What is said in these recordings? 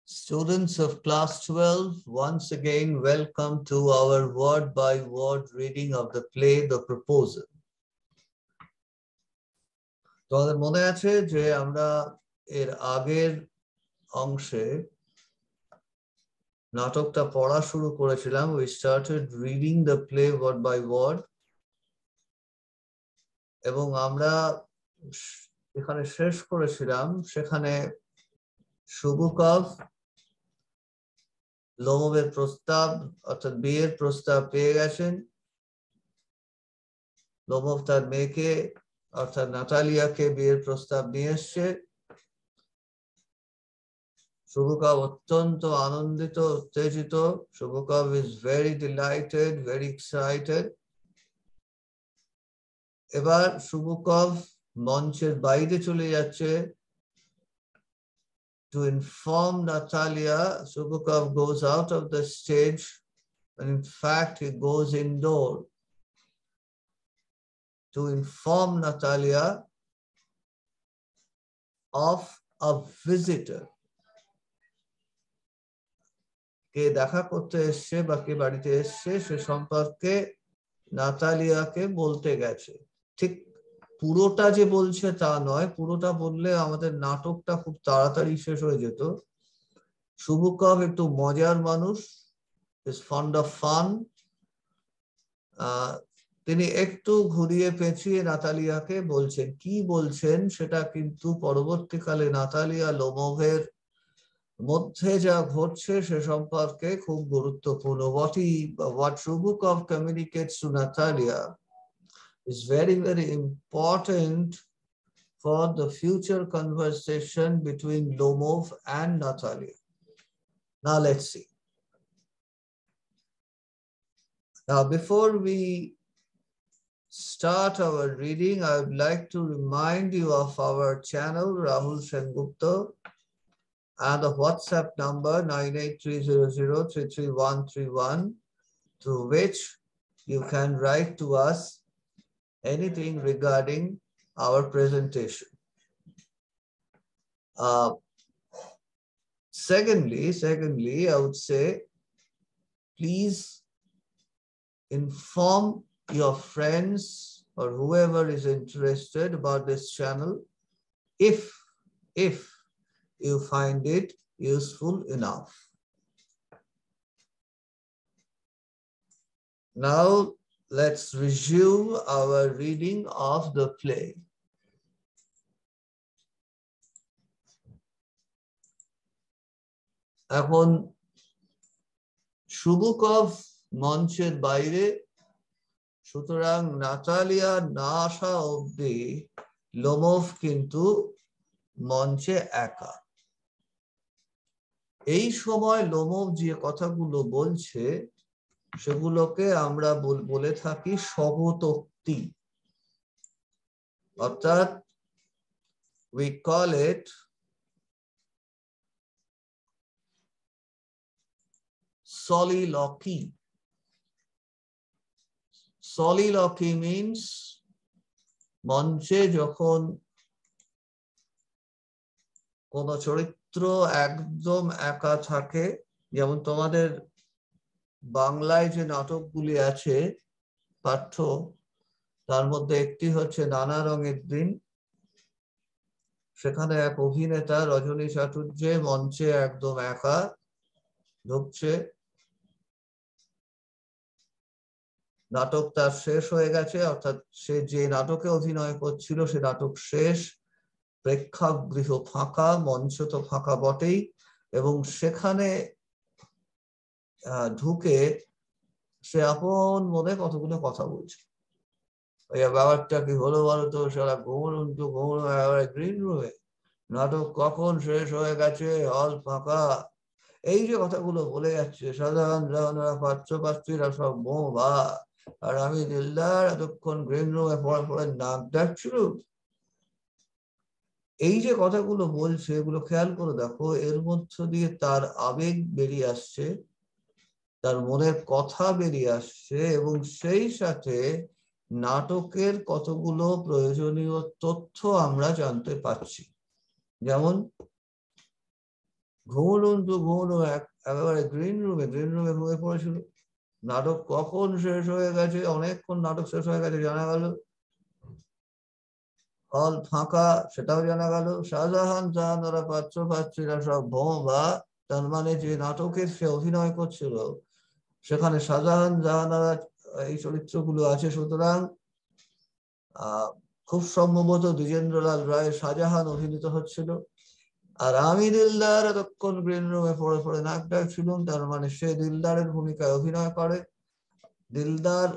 Students of class 12, once again welcome to our word-by-word reading of the play The Proposal. তোমাদের মনে আছে যে আমরা এর আগের অংশে নাটকটা পড়া শুরু করেছিলাম. We started reading the play word by word. এবং আমরা এখানে শেষ করেছিলাম, সেখানে শুভকব লোমবের প্রস্তাব অর্থাৎ বিয়ের প্রস্তাব পেয়ে গেছেন. লোমব তার মেয়েকে অর্থাৎ নাতালিয়াকে বিয়ের প্রস্তাব নিয়ে এসছে. শুভকব অত্যন্ত আনন্দিত, উত্তেজিত. শুভকব is very delighted, very excited. এবার শুভকব মঞ্চের বাইরে চলে যাচ্ছে to inform Natalia. Shubukov goes out of the stage and in fact he goes indoor to inform Natalia of a visitor. কে দেখা করতে এসছে বা কে বাড়িতে এসছে সে সম্পর্কে নাতালিয়াকে বলতে গেছে. ঠিক পুরোটা যে বলছে তা নয়, পুরোটা বললে আমাদের নাটকটা খুব তাড়াতাড়ি শেষ হয়ে যেত. শুভকব একটু মজার মানুষ, is fond of fun. তিনি একটু ঘুরিয়ে পেঁচিয়ে নাতালিয়াকে বলছেন. কি বলছেন সেটা কিন্তু পরবর্তীকালে নাতালিয়া লোমোভের মধ্যে যা ঘটছে সে সম্পর্কে খুব গুরুত্বপূর্ণ. What Shubukov communicates to Natalia is very, very important for the future conversation between Lomov and Natalia. Now let's see. Now before we start our reading, I would like to remind you of our channel, Rahul Sengupta, and the WhatsApp number 98300333131, through which you can write to us anything regarding our presentation. Secondly, I would say, please inform your friends or whoever is interested about this channel if you find it useful enough. Now let's resume our reading of the play. এখন শুভকব মঞ্চের বাইরে, সুতরাং Natalia না আসা অবধি Lomov কিন্তু মঞ্চে একা. এই সময় লোমভ যে কথাগুলো বলছে সেগুলোকে আমরা বলে থাকি স্বগতোক্তি, অর্থাৎ we call it soliloquy. Soliloquy means মঞ্চে যখন কোন চরিত্র একদম একা থাকে, যেমন তোমাদের বাংলায় যে নাটকগুলি আছে পাঠ্য, তার মধ্যে একটি হচ্ছে নানা রঙের দিন. সেখানে এক অভিনেতা রজনী চাটুর্যে মঞ্চে একদম একা ঢুকছে. নাটক তার শেষ হয়ে গেছে, অর্থাৎ সে যে নাটকে অভিনয় করছিল সে নাটক শেষ, প্রেক্ষাগৃহ ফাঁকা, মঞ্চ তো ফাঁকা বটেই, এবং সেখানে ঢুকে সে আপন মনে কতগুলো কথা বলছে. ব্যাপারটা কি হলো বলো তো, সারা ঘুমোনো গ্রিন রুমে, নাটক কখন শেষ হয়ে গেছে, হল ফাঁকা, এই যে কথাগুলো বলে যাচ্ছে, সাধারণ পাত্রপাত্রীরা সব বোমা, আর আমি দিলদার এতক্ষণ গ্রিন রুমে পড়ে নাক ডাকছিল. এই যে কথাগুলো বলছে এগুলো খেয়াল করে দেখো, এর মধ্য দিয়ে তার আবেগ বেরিয়ে আসছে, তার মনের কথা বেরিয়ে আসছে, এবং সেই সাথে নাটকের কতগুলো প্রয়োজনীয় তথ্য আমরা জানতে পারছি. যেমন ঘুমুনো একেবারে গ্রিন রুমে ঘুমিয়ে পড়েছিল। নাটক কখন শেষ হয়ে গেছে, অনেকক্ষণ নাটক শেষ হয়ে গেছে জানা গেল, হল ফাঁকা সেটাও জানা গেল। শাহজাহান জাহানারা পাত্র পাত্রীরা সব বোমা, তার মানে যে নাটকের সে অভিনয় করছিল সেখানে শাহজাহান জাহানারা এই চরিত্রগুলো আছে। সুতরাং খুব সম্ভবত দ্বিজেন্দ্রলাল রায় শাহজাহান অভিনীত হচ্ছিল, আর আমি দিলদার এতক্ষণ গ্রিন রুমে পড়ে পড়ে নাক ডাকছিলাম, তার মানে সে দিলদারের ভূমিকায় অভিনয় করে। দিলদার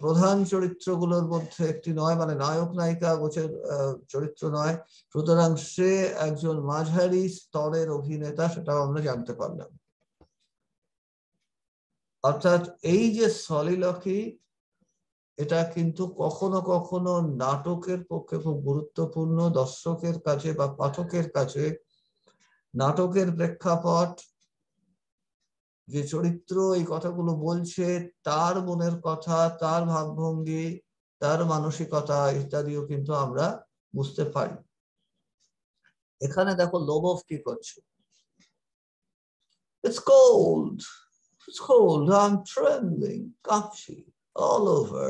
প্রধান চরিত্রগুলোর মধ্যে একটি নয়, মানে নায়ক নায়িকা গোছের চরিত্র নয়, সুতরাং সে একজন মাঝারি স্তরের অভিনেতা, সেটাও আমরা জানতে পারলাম। অর্থাৎ এই যে সলিলকি, এটা কিন্তু কখনো কখনো নাটকের পক্ষে খুব গুরুত্বপূর্ণ। দর্শকের কাছে বা পাঠকের কাছে নাটকের প্রেক্ষাপট, যে চরিত্র এই কথাগুলো বলছে তার মনের কথা, তার ভাবভঙ্গি, তার মানসিকতা ইত্যাদিও কিন্তু আমরা বুঝতে পারি। এখানে দেখো লোমভ কি করছে। It's cold. It's cold. I'm trembling, কাঁপছি all over,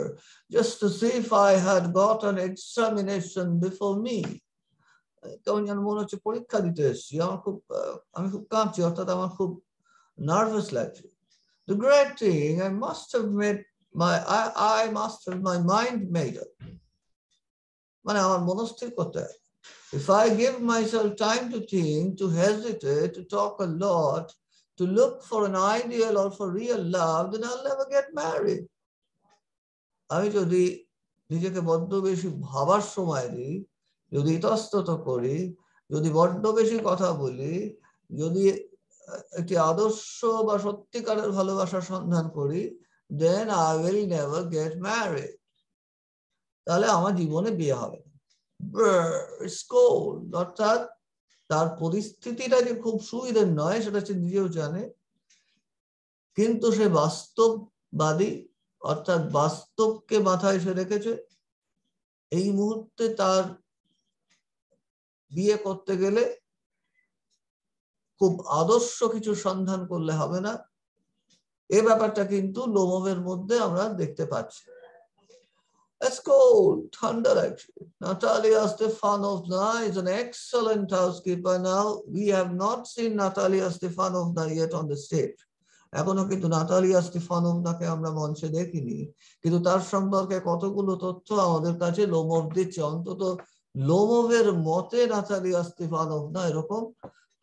just as if I had got an examination before me. কেমন যেন মনে হচ্ছে পরীক্ষা দিতে এসেছি, আমি খুব কাঁপছি, অর্থাৎ আমার খুব নার্ভাস লাগছে। The great thing, I must have my mind made up. মানে আমার মনস্থির করতে হবে। If I give myself time to think, to hesitate, to talk a lot, to look for an ideal or for real love, then I'll never get married. আমি যদি নিজেকে বড্ড বেশি ভাবার সময় দিই, যদি ইতস্তত করি, যদি বড্ড বেশি কথা বলি, যদি একটি আদর্শ বা সত্যিকারের ভালোবাসার সন্ধান করি, then I will never get married. তাহলে আমার জীবনে বিয়ে হবে না। It's cold. অর্থাৎ তার পরিস্থিতিটা যে খুব সুবিধের নয় সেটা সে নিজেও জানে, কিন্তু সে বাস্তববাদী, অর্থাৎ বাস্তবকে মাথায় সে রেখেছে। এই মুহূর্তে তার বিয়ে করতে গেলে খুব আদর্শ কিছু সন্ধান করলে হবে না, এই ব্যাপারটা কিন্তু লোমভের মধ্যে আমরা দেখতে পাচ্ছি। It's cold, thunder actually. Natalia Stefanovna is an excellent housekeeper. Now, we have not seen Natalia Stefanovna yet on the stage. এখনো কিন্তু নাতালিয়া স্টিফানোভনাকে আমরা মঞ্চে দেখিনি, কিন্তু তার সম্পর্কে কতগুলো তথ্য আমাদের কাছে লোমভ দিচ্ছে। অন্তত লোমভের মতে নাতালিয়া স্টিফানোভনা এরকম।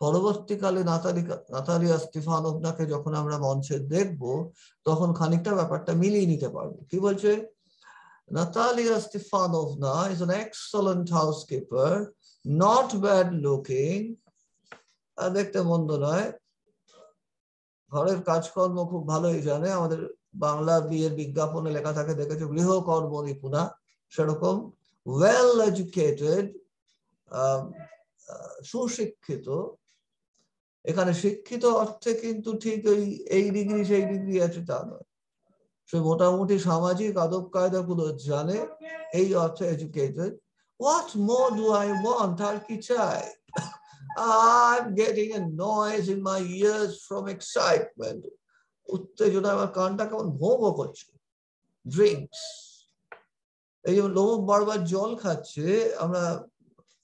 পরবর্তীকালে নাতালিয়া স্টিফানোভনাকে যখন আমরা মঞ্চে দেখব তখন খানিকটা ব্যাপারটা মিলিয়ে নিতে পারবো। কি বলছে? Natalia Stefanovna is an excellent housekeeper, not bad looking. দেখতে মন্দ নয়, ঘরের কাজকর্ম খুব ভালোই জানে। আমাদের বাংলা বিয়ের বিজ্ঞাপনে লেখা থাকে দেখেছো, গৃহকর্ম নিপুণা, সেরকম। ওয়েল এডুকেটেড, সুশিক্ষিত। এখানে শিক্ষিত অর্থে কিন্তু ঠিক এই ডিগ্রি সেই ডিগ্রি আছে তা নয়, সে মোটামুটি সামাজিক আদব কায়দাগুলো জানে, এই অর্থে educated. What more do I want? আর কি চাই? I'm getting a noise in my ears from excitement. উত্তেজনা আমার কানটা কেমন ভো ভো করছে। Drinks. এই যে লোমভ বারবার জল খাচ্ছে, আমরা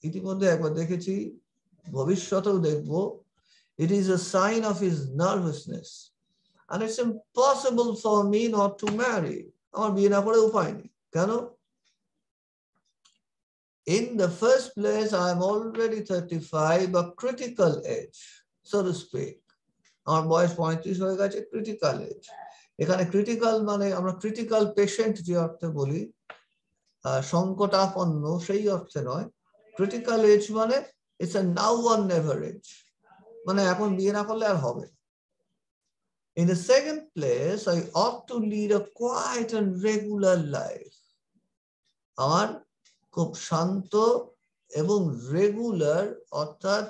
ইতিমধ্যে একবার দেখেছি, ভবিষ্যতেও দেখবো। It is a sign of his nervousness. And it's impossible for me not to marry. আমার বিয়ে না করে উপায় নেই। কেন? In the first place, I'm already 35, a critical age, so to speak. আমার বয়স 35 হয়ে গেছে, ক্রিটিক্যাল এজ। এখানে ক্রিটিক্যাল মানে আমরা ক্রিটিক্যাল পেশেন্ট যে অর্থে বলি, সংকটাপন্ন, সেই অর্থে নয়। ক্রিটিক্যাল এজ মানে it's a now or never age, মানে এখন বিয়ে না করলে আর হবে। In the second place, I ought to lead a quiet and regular life. আমার খুব শান্ত এবং রেগুলার, অর্থাৎ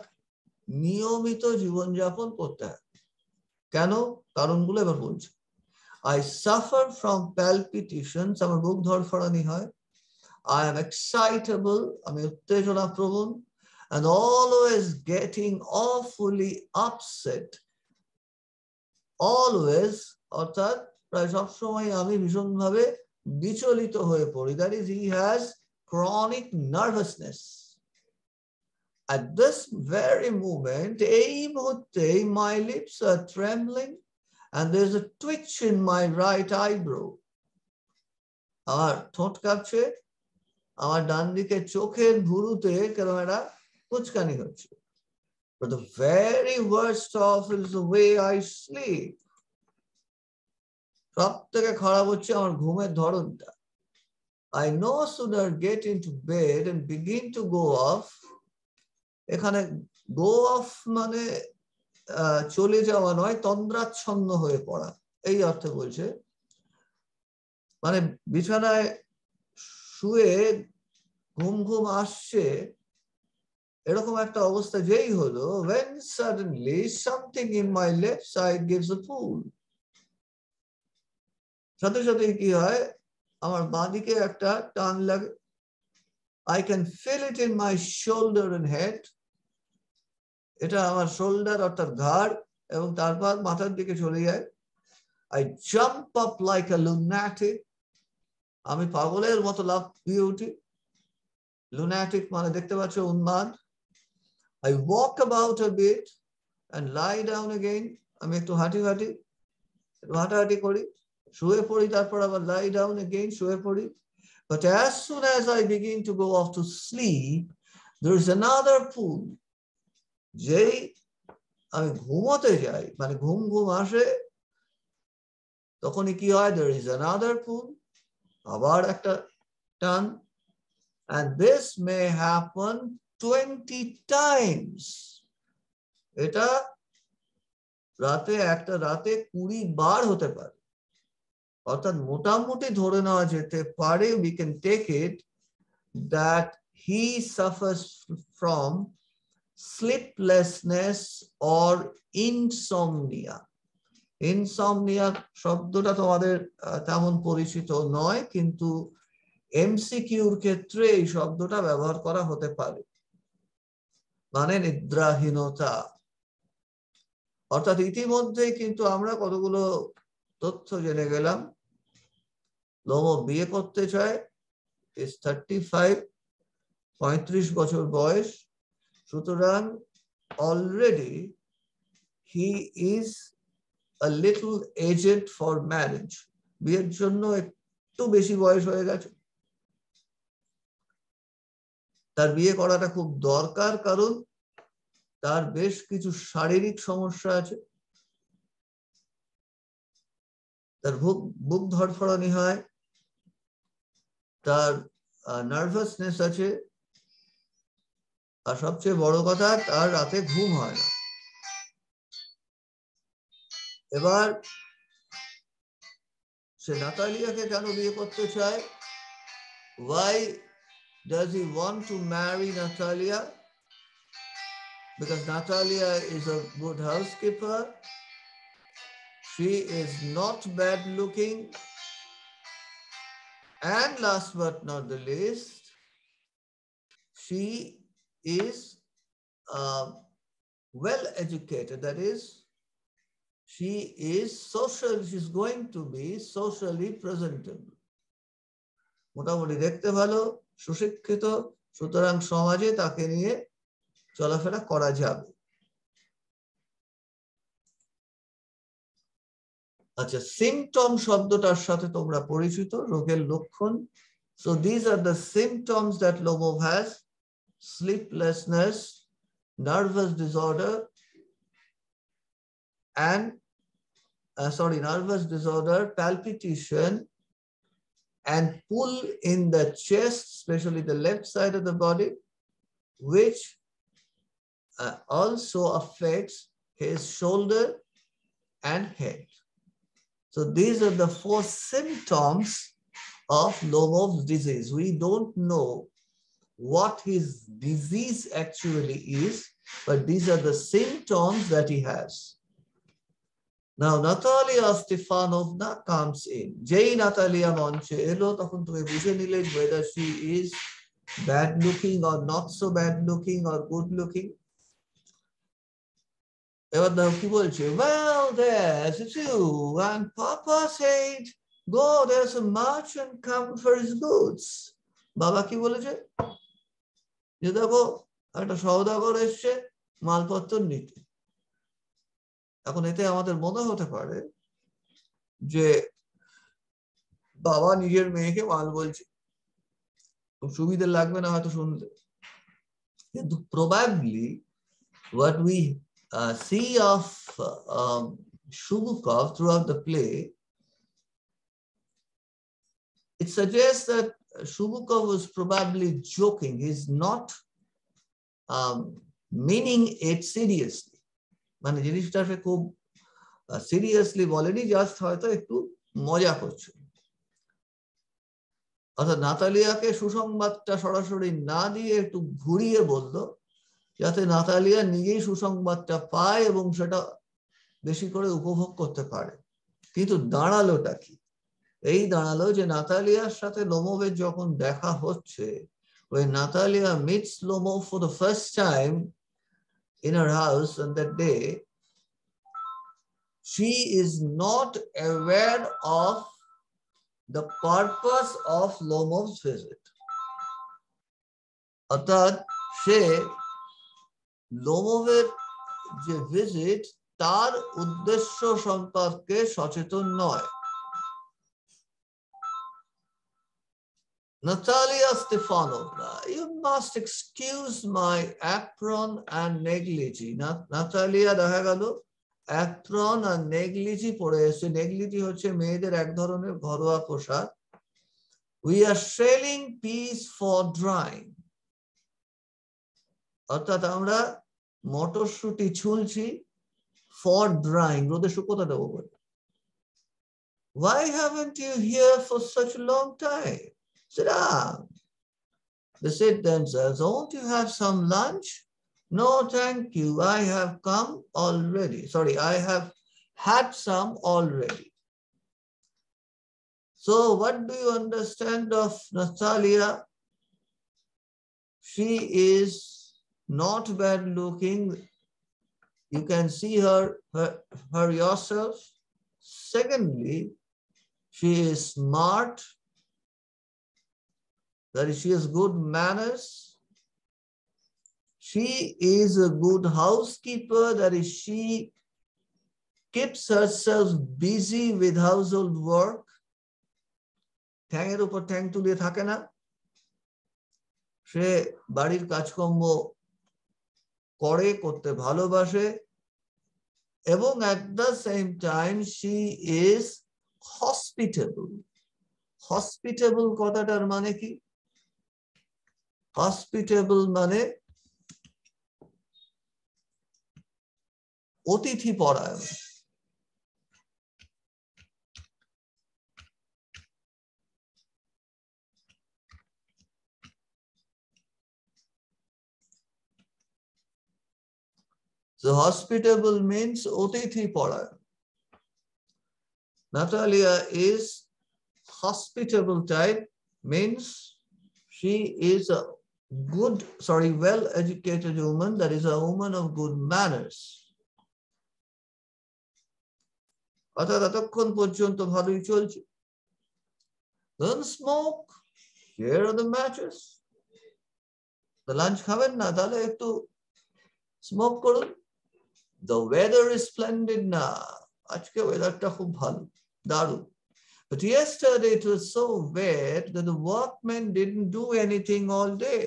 নিয়মিত জীবনযাপন করতে হয়। কেন? কারণগুলো এবার বলছি। I suffer from palpitations, আমার বুক ধড়ফড়ানি হয়। I am excitable, আমি উত্তেজনা প্রবণ। and always getting awfully upset. Always, অর্থাৎ প্রায় সব সময় আমি ভীষণভাবে বিচলিত হয়ে পড়ি. That is, he has chronic nervousness. At this very moment, এই মুহূর্তে, my lips are trembling and there's a twitch in my right eyebrow. আমার ঠোঁট কাঁপছে, আমার ডান দিকে চোখের ভুরুতে কেমন একটা কুচকানি হচ্ছে. But the very worst of it is the way I sleep. সব থেকে খারাপ হচ্ছে আমার ঘুমের ধরনটা. I no sooner get into bed and begin to go off. এখানে go off মানে চলে যাওয়া নয়, তন্দ্রাচ্ছন্ন হয়ে পড়া, এই অর্থে বলছে. মানে বিছানায় শুয়ে ঘুম ঘুম আসছে, এরকম একটা অবস্থা যেই হলো, when suddenly something in my left side gives a pull. সাথে সাথে কি হয়, আমার বাঁদিকে একটা টান লাগে. I can feel it in my shoulder and head. এটা আমার শোল্ডার অর্থাৎ ঘাড় এবং তারপর মাথার দিকে চলে যায়. I jump up like a lunatic. আমি পাগলের মতো লাফ দিয়ে উঠি. Lunatic মানে দেখতে পাচ্ছ উন্মাদ. I walk about a bit and lie down again. আমি একটু হাঁটাহাঁটি করি, শুয়ে পড়ি, তারপর আবার lie down again, শুয়ে পড়ি. But as soon as I begin to go off to sleep, there is another pull. যেই আমি ঘুমোতে যাই, মানে ঘুম আসে, তখনই কি হয়, there is another pull, আবার একটা টান. And this may happen 20 times. এটা একটা রাতে 20 বার হতে পারে. অর্থাৎ মোটামুটি ধরে নেওয়া যেতে পারে, we can take it that he suffers from sleeplessness or insomnia. Insomnia শব্দটা তোমাদের তেমন পরিচিত নয়, কিন্তু এমসিকিউর ক্ষেত্রে এই শব্দটা ব্যবহার করা হতে পারে, মানে নিদ্রাহীনতা. অর্থাৎ ইতিমধ্যেই কিন্তু আমরা কতগুলো তথ্য জেনে গেলাম. লোমো বিয়ে করতে চায়, is 35, 35 বছর বয়স. সুতরাং already he is a little aged for marriage. বিয়ের জন্য একটু বেশি বয়স হয়ে গেছে. তার বিয়ে করাটা খুব দরকার, কারণ তার বেশ কিছু শারীরিক সমস্যা আছে. তার বুক ধড়ফড়ানি হয়, তার নার্ভাসনেস আছে, আর সবচেয়ে বড় কথা, তার রাতে ঘুম হয় না. এবার সে নাতালিয়াকে কেন বিয়ে করতে চায়? Why does he want to marry Natalia? Because Natalia is a good housekeeper. She is not bad looking. And last but not the least, she is well educated. That is, she's going to be socially presentable. মোটামুটি দেখতে ভালো, সুশিক্ষিত, সুতরাং সমাজে তাকে নিয়ে চলাফেরা করা যাবে. আচ্ছা, সিম্পটম শব্দটার সাথে তোমরা পরিচিত, রোগের লক্ষণ. So these are the symptoms that Lomov has: sleeplessness, nervous disorder, and nervous disorder, palpitation, and pull in the chest, especially the left side of the body, which also affects his shoulder and head. So these are the 4 symptoms of Lomov's disease. We don't know what his disease actually is, but these are the symptoms that he has. Now Natalia Stefanovna comes in. Jay Natalia মঞ্চে এলো, তখন তুমি বুঝে নিলে whether she is bad looking or not so bad looking or good looking. এবার দেখো কি বলছে, well there's you and Papa said go there's a merchant come for his goods. বাবা কি বলেছে, যে দেখো একটা সওদাগর এসছে মালপত্র নিতে। এখন এতে আমাদের মনে হতে পারে যে বাবা নিজের মেয়েকে মাল বলছে, খুব সুবিধে লাগবে না হয়তো শুনতে, কিন্তু probably what we see of Shubukov throughout the play, it suggests that Shubukov was probably joking. He's not meaning it seriously. মানে জিনিসটাকে খুব সিরিয়াসলি বলেনি, জাস্ট হয়তো একটু মজা করছে। অর্থাৎ নাতালিয়াকে সুসংবাদটা সরাসরি না দিয়ে একটু ঘুরিয়ে বললো, যাতে নাতালিয়া নিজেই সুসংবাদটা পায় এবং সেটা বেশি করে উপভোগ করতে পারে। কিন্তু দাঁড়ালোটা কি, এই দাঁড়ালো যে নাতালিয়ার সাথে লোমোভের যখন দেখা হচ্ছে, when Natalia meets Lomov for the first time in her house on that day, she is not aware of the purpose of Lomov's visit. অর্থাৎ সে লোমোভের যে ভিজিট তার উদ্দেশ্য সম্পর্কে সচেতন নয়। Natalia Stefanovna, you must excuse my apron and negligee. Natalia দেখা গেল apron আর নেগলিজি পরে এসে। নেগলিজি হচ্ছে মেয়েদের এক ধরনের ঘরোয়া পোশাক। We are selling peas for drying. অর্থাৎ আমরা মটরশুঁটি ছুলছি for drying, রোদে শুকোতে দেবো বলে। Why haven't you here for such a long time? Sit down. They said themselves, won't you have some lunch? No, thank you. I have come already. Sorry, I have had some already. So what do you understand of Natalia? She is not bad looking. You can see her yourself. Secondly, she is smart. That is, she has good manners. She is a good housekeeper. That is, she keeps herself busy with household work. ঠ্যাঙের উপর ঠ্যাং তুলে থাকে না, সে বাড়ির কাজকর্ম করতে ভালোবাসে, এবং at the same time she is hospitable. Hospitable কথাটার মানে কি? Hospitable মানে অতিথি পরায়ণ। So hospitable means অতিথি পরায়ণ। Natalia is hospitable type, means she is a well-educated woman, that is a woman of good manners. অর্থাৎ এতক্ষণ পর্যন্ত ভালোই চলছে। Don't smoke, here are the matches. The lunch খাবেন না, তাহলে একটু স্মোক করুন। The weather is splendid now. আজকে ওয়েদারটা খুব ভালো, দারুণ। But yesterday it was so wet that the workmen didn't do anything all day.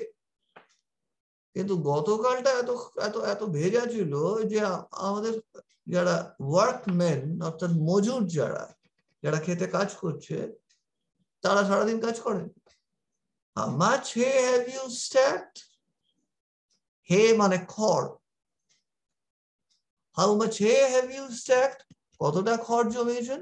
কিন্তু গতকালটা এত এত এত ভেজা ছিল যে আমাদের যারা ওয়ার্কম্যান, অর্থাৎ মজুর যারা খেতে কাজ করছে, তারা সারাদিন কাজ করেন। How much hay have you stacked? Hay মানে খড়। How much hay have you stacked? কতটা খড় জমিয়েছেন?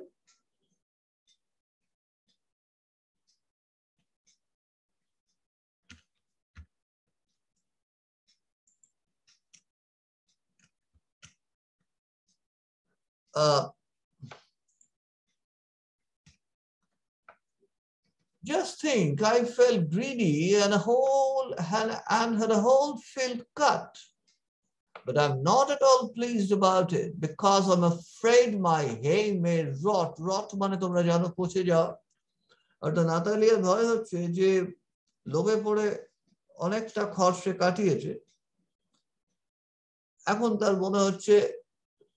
Just think, I felt greedy and had a whole field cut. But I'm not at all pleased about it because I'm afraid my hay may rot. Rot মানে তোমরা জানো পচে যাওয়া। অর্থাৎ নাতালিয়ার ভয় হচ্ছে যে লোভে পড়ে অনেকটা খড় সে কাটিয়েছে, এখন তার মনে হচ্ছে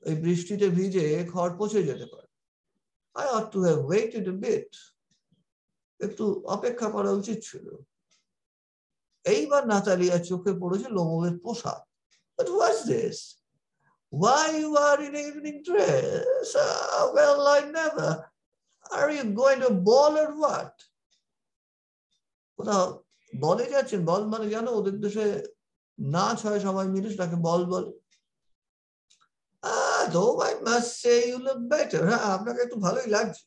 এই বৃষ্টিতে ভিজে খড় পচে যেতে পারে। I ought to have waited a bit. একটু অপেক্ষা করা উচিত ছিল। এইবার নাতালিয়ার চোখে পড়েছে লোমোভের পোশাক। But what's this? Why you are in evening dress? Well, I never. Are you going to ball or what? কোথাও বলে যাচ্ছেন? বল মানে জানো ওদের দেশে নাচ হয় সবাই মিলে, সেটাকে বল বলে। Though I must say you look better. হ্যাঁ, আপনাকে একটু ভালোই লাগছে।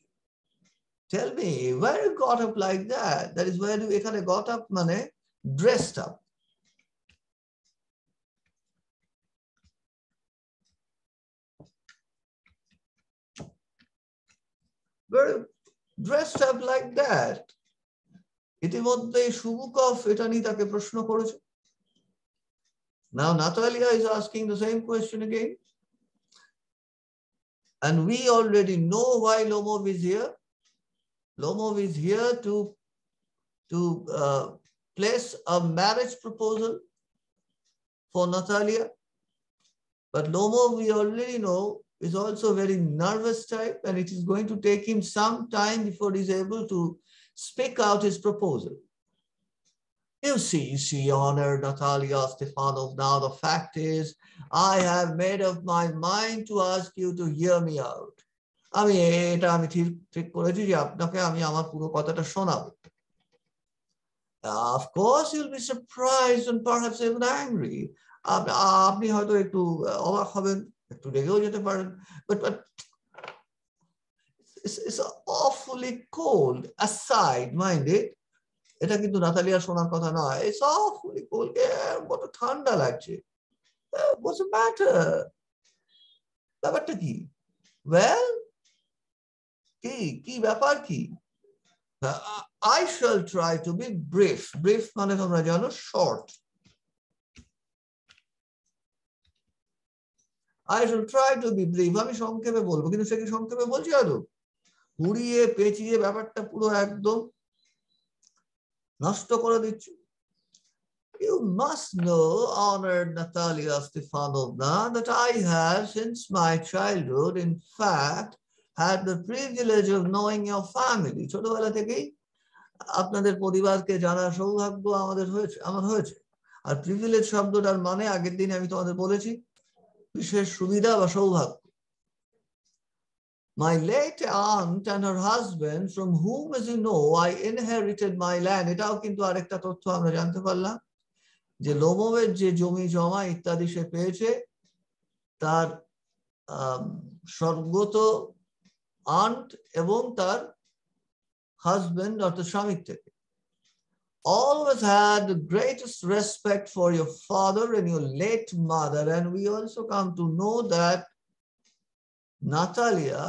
Tell me, where you got up like that? That is where you এখানে got up মানে dressed up. Where dressed up like that? ইতিমধ্যে শুভুকভ এটা নিয়ে তাকে প্রশ্ন করেছে। Now Natalia is asking the same question again. And we already know why Lomov is here. Lomov is here to place a marriage proposal for Natalia. But Lomov, we already know, is also a very nervous type, and it is going to take him some time before he's able to speak out his proposal. You see, honored Natalia Stefanovna, the fact is, I have made up my mind to ask you to hear me out. আমি এটা আমি ঠিক করেছি যে আপনাকে আমি আমার পুরো কথাটা শোনাবো। Of course you'll be surprised and perhaps even angry. আপনি হয়তো একটু অবাক হবেন, একটু রেগেও যেতে পারেন, but it's awfully cold aside, mind it. এটা কিন্তু নাতালিয়ার শোনার কথা নয়। It's awfully cold. বড় ঠান্ডা লাগছে। What's the matter? ব্যাপারটা কি? Well, কি ব্যাপার কি? I shall try to be brief. Brief মানে তোমরা জানো short. I shall try to be brief. আমি সংক্ষেপে বলবো, কিন্তু সে কি সংক্ষেপে বলছি আদৌ? ঘুরিয়ে পেঁচিয়ে ব্যাপারটা পুরো একদম নষ্ট করে দিচ্ছি। You must know, honored Natalia Stefanovna, that I have since my childhood, in fact, had the privilege of knowing your family. ছোটবেলা থেকেই আপনাদের পরিবারকে জানার সৌভাগ্য আমার হয়েছে। আর প্রিভিলেজ শব্দটার মানে আগের দিন আমি তোমাদের বলেছি বিশেষ সুবিধা বা সৌভাগ্য। My late aunt and her husband, from whom, as you know, I inherited my land. এটাও কিন্তু আরেকটা তথ্য আমরা জানতে পারলাম যে লোমোভের যে জমি জমা ইত্যাদি সে পেয়েছে তার স্বর্গত আন্ট এবং তার হাজবেন্ড অর্থাৎ স্বামীর থেকে। Always had the greatest respect for your father and your late mother, and we also come to know that Natalia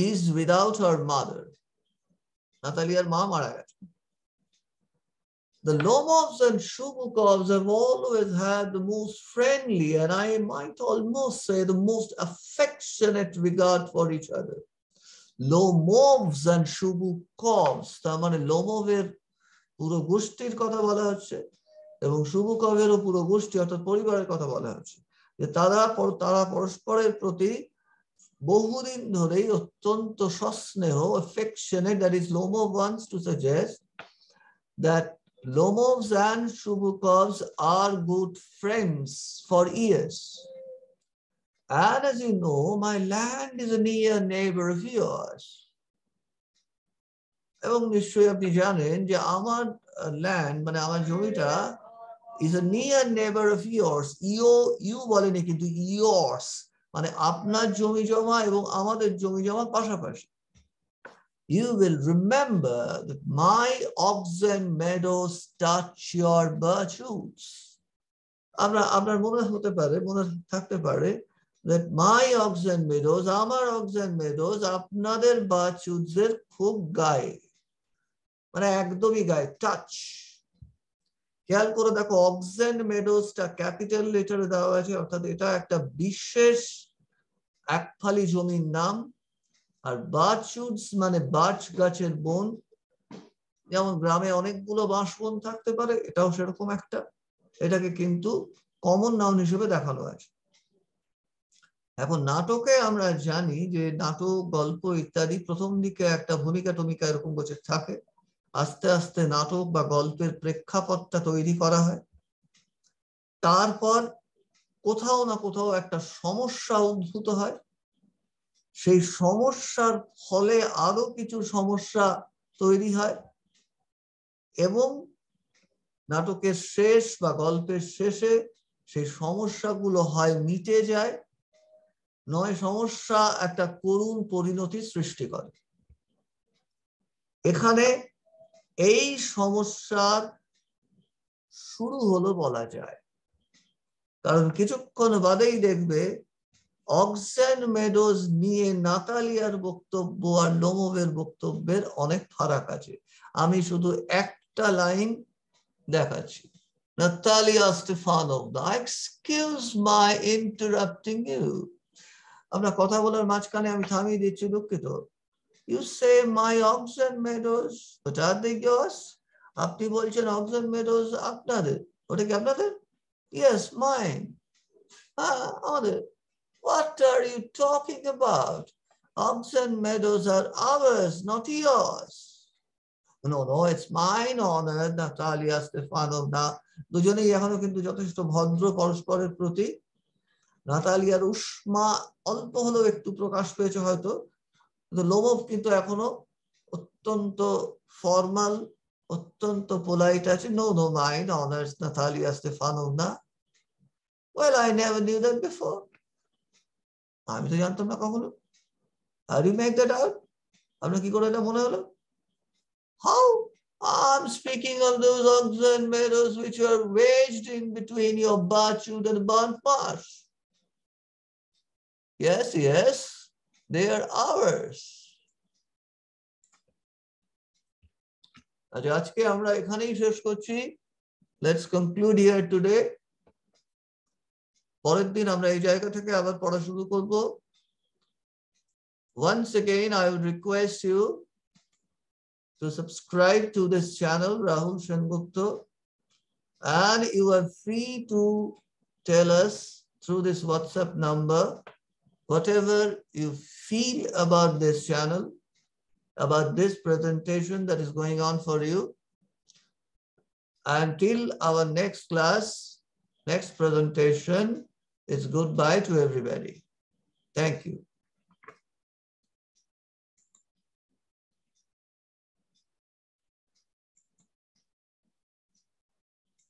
is without her mother. Nataliaর মা মারা গেছে। The Lomovs and Shubukovs have always had the most friendly, and I might almost say the most affectionate regard for each other. Lomovs and Shubukovs, তার মানে লোমোভের পুরো গোষ্ঠীর কথা বলা হচ্ছে এবং শুভুকভেরও পুরো গোষ্ঠী অর্থাৎ পরিবারের কথা বলা হচ্ছে, যে তারা পরস্পরের প্রতি বহুদিন ধরেই অত্যন্ত সস্নেহ, affectionate. That is, Lomov wants to suggest that Lomovs and Shubukovs are good friends for years. And as you know, my land is a near neighbor of yours. এবং নিশ্চয়ই আপনি জানেন যে আমার ল্যান্ড মানে আমার জমিটা is a near neighbor of yours. You বলেনি কিন্তু yours মানে আপনার জমি জমা এবং আমাদের জমি জমা পাশাপাশি। You will remember that my oxen meadows touch your birch roots. আপনার মনে থাকতে পারে that my oxen meadows, আমার oxen meadows আপনাদের birch roots এর খুব গায়ে। মানে একদমই গায়ে টাচ। খেয়াল করে দেখো অক্সেন মেডোসটা ক্যাপিটাল লেটারে দেওয়া আছে, অর্থাৎ এটা একটা বিশেষ একফালি জমির নাম। আর বার্চউডস মানে বার্চ গাছের বন, যেমন গ্রামে অনেকগুলো বাঁশ বন থাকতে পারে, এটাও সেরকম একটা। এটাকে কিন্তু কমন নাউন হিসেবে দেখানো আছে। এখন নাটকে আমরা জানি যে নাটক, গল্প ইত্যাদি প্রথম দিকে একটা ভূমিকা টমিকা এরকম কিছু থাকে, আস্তে আস্তে নাটক বা গল্পের প্রেক্ষাপটটা তৈরি করা হয়, তারপর কোথাও না কোথাও একটা সমস্যা উদ্ভূত হয়, সেই সমস্যার ফলে আরো কিছু সমস্যা তৈরি হয়, এবং নাটকের শেষ বা গল্পের শেষে সেই সমস্যাগুলো হয় মিটে যায়, নয় সমস্যা একটা করুণ পরিণতি সৃষ্টি করে। এখানে এই সমস্যার শুরু হলো বলা যায়, কারণ কিছুক্ষণ বাদেই দেখবে অক্সেন মেডোজ নিয়ে নাতালিয়ার বক্তব্য আর লোমোভের বক্তব্যের অনেক ফারাক আছে। আমি শুধু একটা লাইন দেখাচ্ছি। Natalia Stefanovna, excuse my interrupting you. আমরা কথা বলার মাঝখানে আমি থামিয়ে দিচ্ছি, দুঃখিত। You say my Oxen Meadows, but are they yours? আপনি বলছেন Oxen Meadows আপনাদের, ওটা কি আপনাদের? Yes, mine. আমাদের। What are you talking about? Oxen Meadows are ours, not yours. No, it's mine honor, Natalia Stefanovna. দুজনেই এখনো কিন্তু যথেষ্ট ভদ্র পরস্পরের প্রতি। নাতালিয়ার উষ্মা অল্প হলেও একটু প্রকাশ পেয়েছে হয়তো, কিন্তু লোমভ কিন্তু এখনো অত্যন্ত ফর্মাল, অত্যন্ত পোলাইট আছে। No, mine honors, Natalia Stefanovna. Well, I never knew that before. আমি তো জানতাম না কখনো। How do you make that out? আপনার কি করে এটা মনে হলো? How? I'm speaking of those Oxen Meadows which are waged in between your Barchwood and Burnt Marsh. Yes, they are ours. আজকে আমরা এখানেই শেষ করছি। Let's conclude here today. পরের দিন আমরা এই জায়গা থেকে আবার পড়া শুরু করব। Once again, I would request you to subscribe to this channel, Rahul Sengupta, and you are free to tell us through this WhatsApp number whatever you feel about this channel, about this presentation that is going on for you. Until our next class, next presentation, it's goodbye to everybody. Thank you.